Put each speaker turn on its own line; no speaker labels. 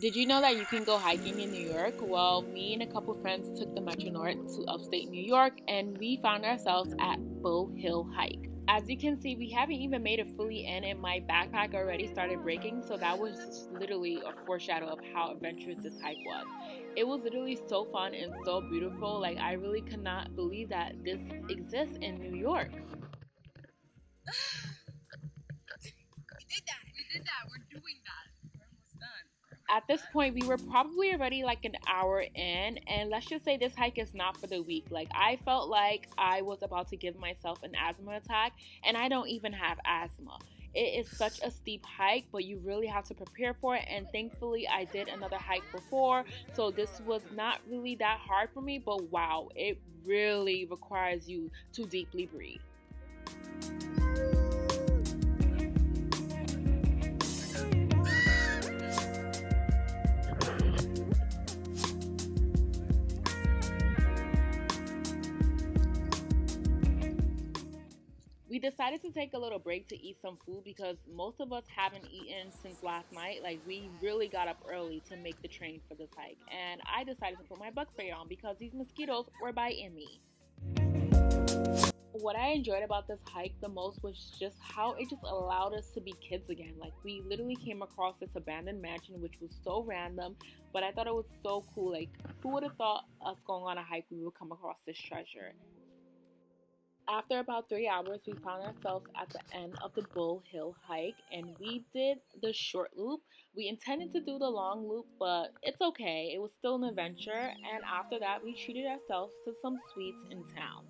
Did you know that you can go hiking in New York? Well, me and a couple friends took the Metro North to upstate New York and we found ourselves at Bull Hill Hike. As you can see, we haven't even made it fully in and my backpack already started breaking, so that was literally a foreshadow of how adventurous this hike was. It was literally so fun and so beautiful. Like, I really could not believe that this exists in New York.
We did that. We're doing that. We're almost done.
At this point, we were probably already like an hour in, and let's just say this hike is not for the weak. Like, I felt like I was about to give myself an asthma attack, and I don't even have asthma. It is such a steep hike, but you really have to prepare for it, and thankfully I did another hike before, so this was not really that hard for me, but wow, it really requires you to deeply breathe. We decided to take a little break to eat some food because most of us haven't eaten since last night. Like, we really got up early to make the train for this hike, and I decided to put my bug spray on because these mosquitoes were biting me. What I enjoyed about this hike the most was just how it just allowed us to be kids again. Like, we literally came across this abandoned mansion, which was so random, but I thought it was so cool. Like, who would have thought us going on a hike we would come across this treasure? After about 3 hours, we found ourselves at the end of the Bull Hill hike and we did the short loop. We intended to do the long loop, but it's okay. It was still an adventure. And after that, we treated ourselves to some sweets in town.